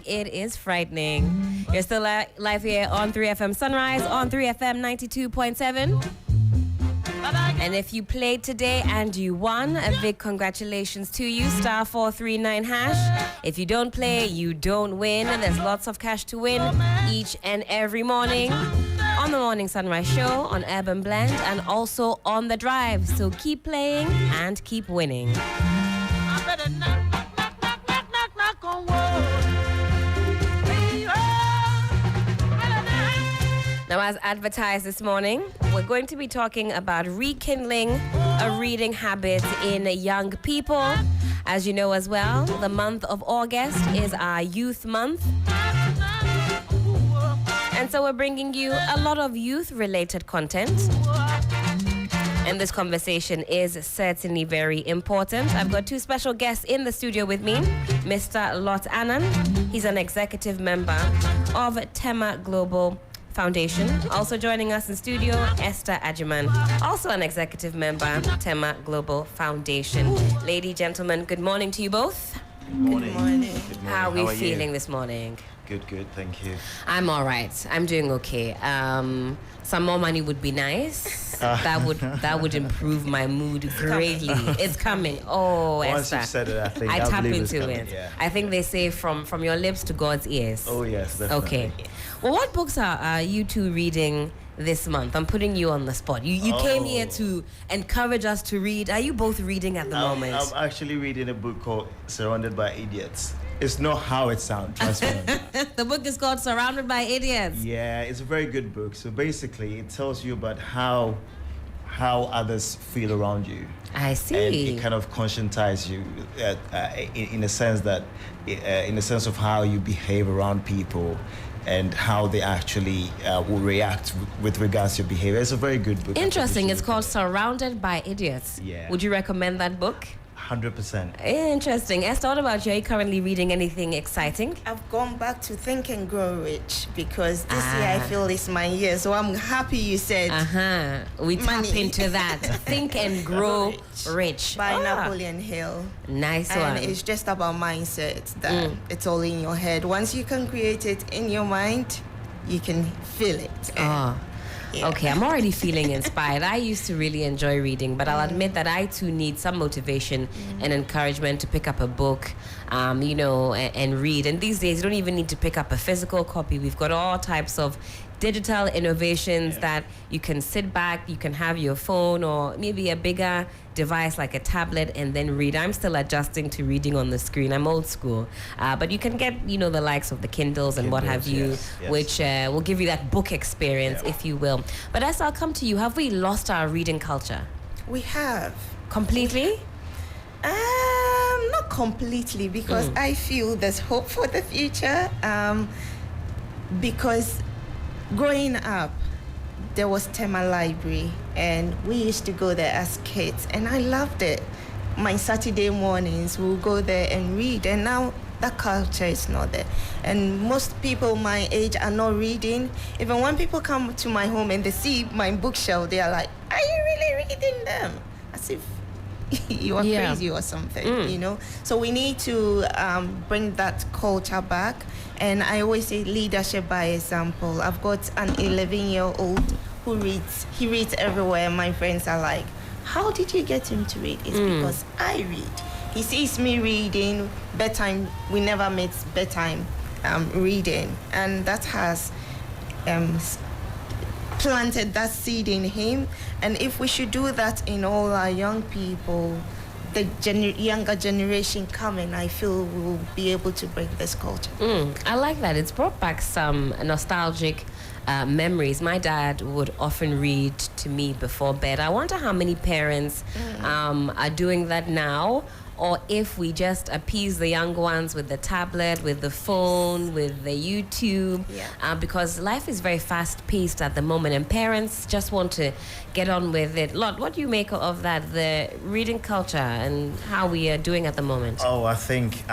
It is frightening. You're still live here on 3FM Sunrise, on 3FM 92.7. And if you played today and you won, a big congratulations to you. Star 439 hash. If you don't play, you don't win. There's lots of cash to win each and every morning on the Morning Sunrise Show, on Urban Blend, and also on The Drive. So keep playing and keep winning. Now, as advertised this morning, we're going to be talking about rekindling a reading habit in young people. As you know as well, the month of August is our youth month. And so we're bringing you a lot of youth-related content. And this conversation is certainly very important. I've got two special guests in the studio with me. Mr. Lot Annan, he's an executive member of Tema Global Foundation. Also joining us in studio, Esther Ajiman, also an executive member, Tema Global Foundation. Ladies, gentlemen, good morning to you both. Good morning. Good morning. Good morning. How are we feeling this morning? Good, thank you. I'm all right. I'm doing okay. Some more money would be nice. That would improve my mood greatly. It's coming. Oh, Once Esther. you've said it, I think I tap believe it's into coming, it. yeah. I think they say from your lips to God's ears. Oh, yes, definitely. Okay. Well, what books are you two reading this month? I'm putting you on the spot. You came here to encourage us to read. Are you both reading at the moment? I'm actually reading a book called Surrounded by Idiots. It's not how it sounds, trust me. The book is called Surrounded by Idiots. Yeah, it's a very good book. So basically, it tells you about how others feel around you. I see. And it kind of conscientizes you in a sense that, in the sense of how you behave around people and how they actually will react with regards to your behavior. It's a very good book. Interesting. It's called Surrounded by Idiots. Yeah. Would you recommend that book? 100%. Interesting. Esther, what about you? Are you currently reading anything exciting? I've gone back to Think and Grow Rich because this year I feel is my year. So I'm happy you said We tap money. into that. Think and Grow Rich. By Napoleon Hill. Nice And one. it's just about mindset that it's all in your head. Once you can create it in your mind, you can feel it. Yeah. Okay, I'm already feeling inspired. I used to really enjoy reading, but I'll admit that I too need some motivation and encouragement to pick up a book, and read. And these days, you don't even need to pick up a physical copy. We've got all types of digital innovations that you can sit back, you can have your phone or maybe a bigger device like a tablet and then read. I'm still adjusting to reading on the screen. I'm old school. But you can get, the likes of the Kindles and what have you, yes. which will give you that book experience, if you will. But as I'll come to you, have we lost our reading culture? We have. Completely? Not completely, because I feel there's hope for the future. Because growing up, there was Tema Library, and we used to go there as kids, and I loved it. My Saturday mornings, we'll go there and read, and now that culture is not there. And most people my age are not reading. Even when people come to my home and they see my bookshelf, they are like, "Are you really reading them?" As if you are crazy or something, So we need to bring that culture back. And I always say leadership by example. I've got an 11-year-old who reads. He reads everywhere. My friends are like, "How did you get him to read?" It's because I read. He sees me reading. Bedtime, we never miss bedtime reading. And that has planted that seed in him. And if we should do that in all our young people, the younger generation coming, I feel we'll be able to break this culture. I like that. It's brought back some nostalgic memories. My dad would often read to me before bed. I wonder how many parents are doing that now, or if we just appease the young ones with the tablet, with the phone, with the YouTube, because life is very fast-paced at the moment, and parents just want to get on with it. Lot, what do you make of that, the reading culture and how we are doing at the moment? Oh, I think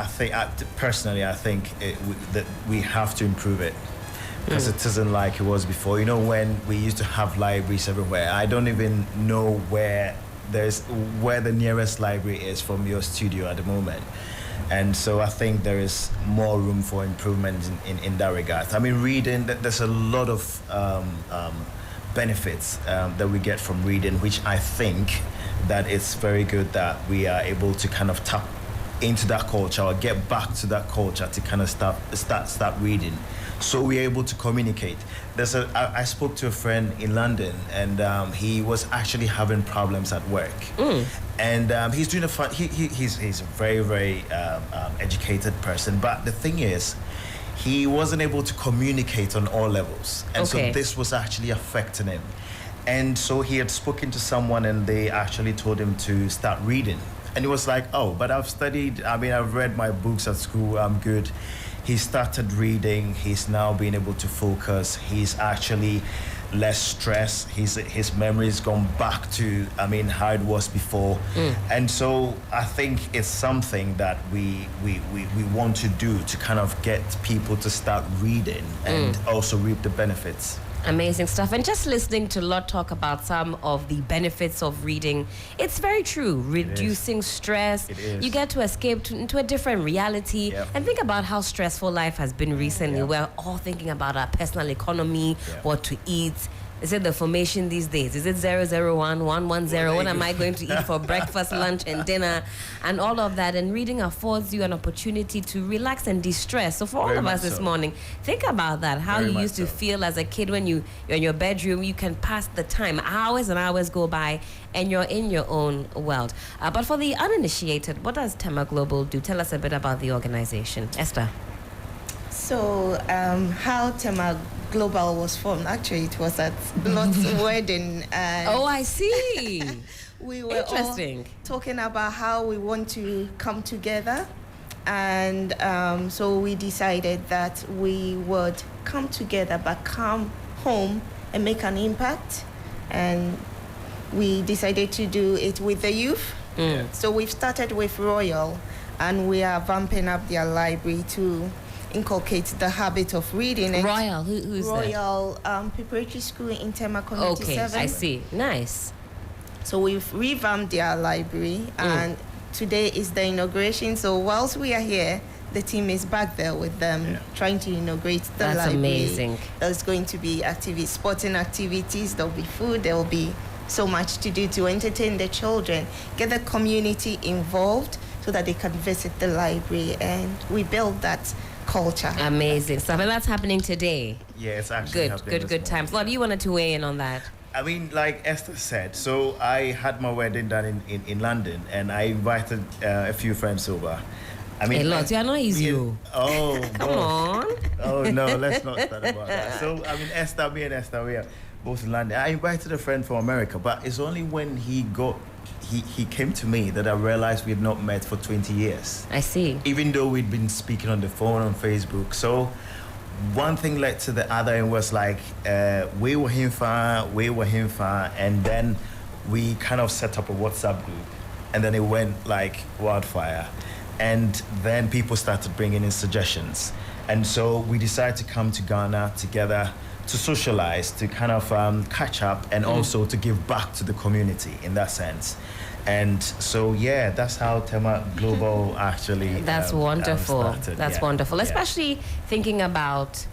personally, that we have to improve it. Because it isn't like it was before. When we used to have libraries everywhere, I don't even know where the nearest library is from your studio at the moment. And so I think there is more room for improvement in that regard. I mean, reading, there's a lot of benefits that we get from reading, which I think that it's very good that we are able to kind of tap into that culture or get back to that culture to kind of start reading, so we're able to communicate. I spoke to a friend in London, and he was actually having problems at work, and he's doing he's a very, very educated person, but the thing is, he wasn't able to communicate on all levels, and so this was actually affecting him. And so he had spoken to someone, and they actually told him to start reading. And he was like, oh, but I've studied, I've read my books at school, I'm good. He started reading, he's now being able to focus, he's actually less stressed, his memory's gone back to, how it was before. And so I think it's something that we want to do to kind of get people to start reading and also reap the benefits. Amazing stuff. And just listening to Lot talk about some of the benefits of reading, it's very true. Reducing stress. It is. You get to escape into a different reality. Yep. And think about how stressful life has been recently. Yep. We're all thinking about our personal economy, Yep. what to eat. Is it the formation these days? Is it 001, 110? What am I going to eat for breakfast, lunch, and dinner? And all of that. And reading affords you an opportunity to relax and de-stress. So for all Very of us much this so. morning, think about that. How Very you much used to so. feel as a kid when you're in your bedroom. You can pass the time. Hours and hours go by, and you're in your own world. But for the uninitiated, what does Tema Global do? Tell us a bit about the organization. Esther. So, how Tema Global was formed, actually, it was at Lot's wedding. And Oh, I see. we were Interesting. all talking about how we want to come together. And so we decided that we would come together, but come home and make an impact. And we decided to do it with the youth. So we've started with Royal, and we are vamping up their library to inculcate the habit of reading. And Royal, who's that? Royal Preparatory School in Tema Community Okay, 7. I see. Nice. So we've revamped their library, and today is the inauguration. So whilst we are here, the team is back there with them, trying to inaugurate the That's library. amazing. There's going to be sporting activities, there'll be food, there'll be so much to do to entertain the children, get the community involved so that they can visit the library, and we build that culture. Amazing stuff. And that's happening today. Yeah, it's actually happening this Good times. morning. Lord, you wanted to weigh in on that? Like Esther said, so I had my wedding done in London, and I invited a few friends over. Hey, Lord, you are not easy. Oh, Come boss. on. Oh no, let's not start about that. So me and Esther, we are both in London. I invited a friend from America, but it's only when he came to me that I realized we had not met for 20 years. I see. Even though we'd been speaking on the phone, on Facebook. So one thing led to the other, and was like, we were him far, and then we kind of set up a WhatsApp group, and then it went like wildfire. And then people started bringing in suggestions. And so we decided to come to Ghana together to socialize, to kind of catch up, and also to give back to the community in that sense. And so, that's how Tema Global actually That's wonderful. started. That's Yeah. wonderful. Yeah. Especially thinking about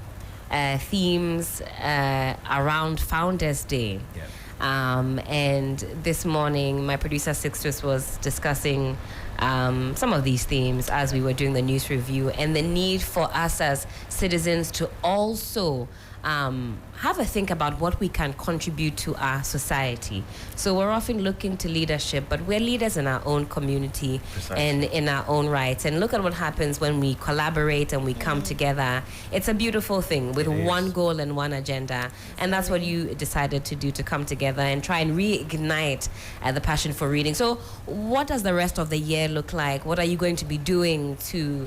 themes around Founders Day. Yeah. And this morning, my producer Sixtus was discussing some of these themes as we were doing the news review, and the need for us as citizens to also have a think about what we can contribute to our society. So we're often looking to leadership, but we're leaders in our own community. Precisely. And in our own rights. And look at what happens when we collaborate and we come together. It's a beautiful thing with It is. one goal and one agenda. And that's what you decided to do, to come together and try and reignite the passion for reading. So what does the rest of the year look like? What are you going to be doing to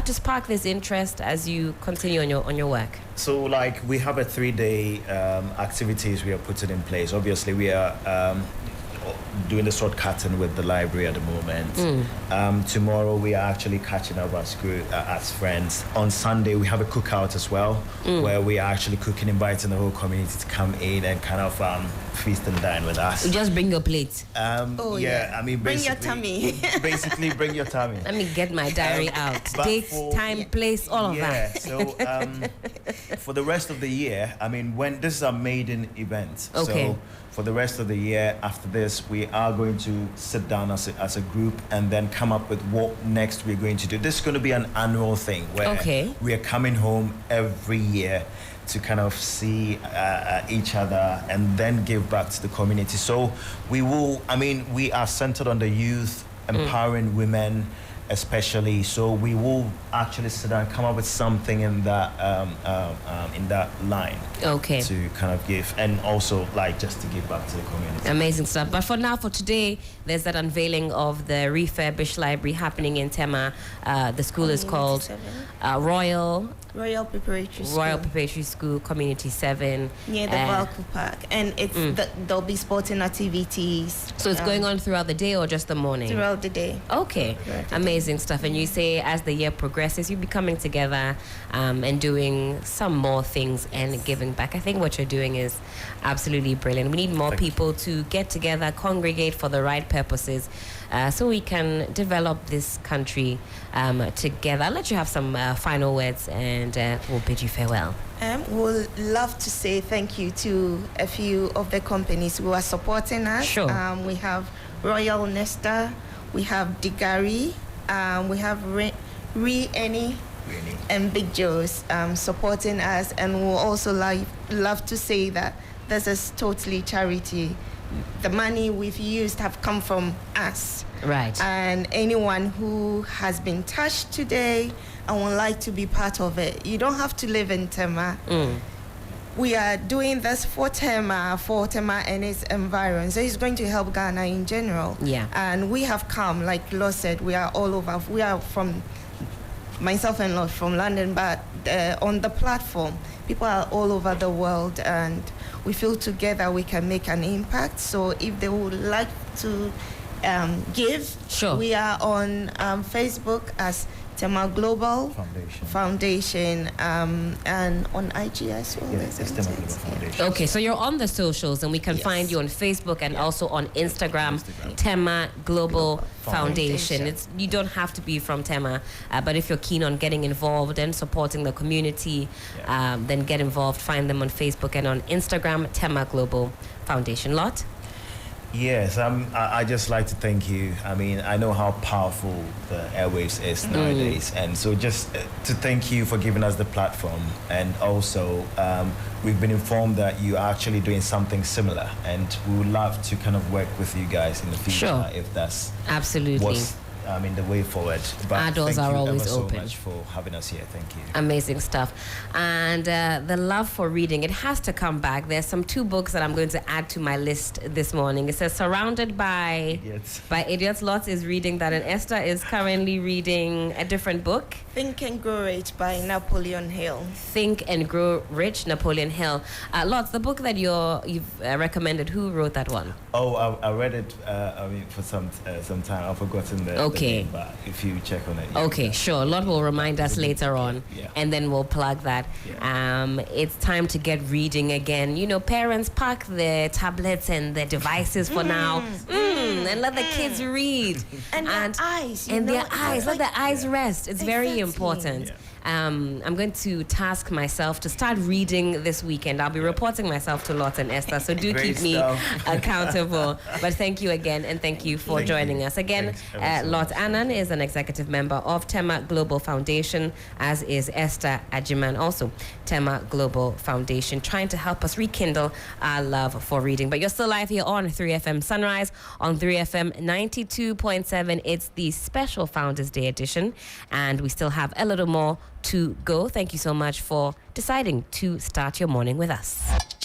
spark this interest as you continue on your work? So, like, we have a 3-day activities we are putting in place. Obviously, we are doing the sword cutting with the library at the moment. Tomorrow we are actually catching up as group, as friends. On Sunday we have a cookout as well, where we are actually cooking, inviting the whole community to come in and kind of feast and dine with us. You just bring your plate. I mean, bring your tummy. Basically, bring your tummy. Let me get my diary out. Date, time, place, all of that. So for the rest of the year, I mean, when this is a maiden event, okay. So for the rest of the year after this, we are going to sit down as a group and then come up with what next we're going to do. This is going to be an annual thing where we are coming home every year to kind of see each other and then give back to the community. So we are centered on the youth, empowering women especially. So we will actually sit down and come up with something in that line. Okay. To kind of give, and also like just to give back to the community. Amazing stuff. But for now, for today, there's that unveiling of the refurbished library happening in Tema. The school is called Royal Preparatory School, Community 7. Near the Valco Park. And it's there'll be sporting activities. So it's going on throughout the day or just the morning? Throughout the day. Okay. Amazing stuff. And you say as the year progresses, you'll be coming together and doing some more things and giving back. I think what you're doing is absolutely brilliant. We need more people to get together, congregate for the right purposes, so we can develop this country together. I'll let you have some final words and we'll bid you farewell. We'll love to say thank you to a few of the companies who are supporting us. Sure. We have Royal Nesta, we have Digari, we have Re-Any and Big Joe's supporting us, and we'll also love to say that this is totally charity. The money we've used have come from us. Right. And anyone who has been touched today and would like to be part of it, you don't have to live in Tema. We are doing this for Tema and its environs. So it's going to help Ghana in general. Yeah. And we have come, like Lo said, we are all over. We are from, myself and Lord from London, but on the platform, people are all over the world, and we feel together we can make an impact. So if they would like to give, we are on Facebook as Tema Global Foundation, and on IG as well. It's Tema Global Foundation. Okay, so you're on the socials, and we can find you on Facebook and also on Instagram. Tema Global Foundation. You don't have to be from Tema, but if you're keen on getting involved and supporting the community, then get involved. Find them on Facebook and on Instagram, Tema Global Foundation. Lot? Yes, I just like to thank you. I mean, I know how powerful the airwaves is nowadays, and so just to thank you for giving us the platform, and also we've been informed that you are actually doing something similar, and we would love to kind of work with you guys in the future if that's what's the way forward. But our doors are always open. Thank you so much for having us here. Thank you. Amazing stuff. And the love for reading, it has to come back. There's two books that I'm going to add to my list this morning. It says Surrounded by Idiots. Lots is reading that, and Esther is currently reading a different book. Think and Grow Rich by Napoleon Hill. Think and Grow Rich, Napoleon Hill. Lots, the book that you've recommended, who wrote that one? Oh, I read it. For some time. I've forgotten the name, but if you check on it. Okay, sure. Lot will remind us later on, and then we'll plug that. It's time to get reading again. You know, parents park their tablets and their devices for now, and let the kids read. And their eyes. Let their eyes rest. It's very important. I'm going to task myself to start reading this weekend. I'll be reporting myself to Lot and Esther, so do keep me accountable. But thank you again, and thank you for joining us. Again, Lot Annan is an executive member of Tema Global Foundation, as is Esther Ajiman, also Tema Global Foundation, trying to help us rekindle our love for reading. But you're still live here on 3FM Sunrise on 3FM 92.7. It's the special Founders Day edition, and we still have a little more to go. Thank you so much for deciding to start your morning with us.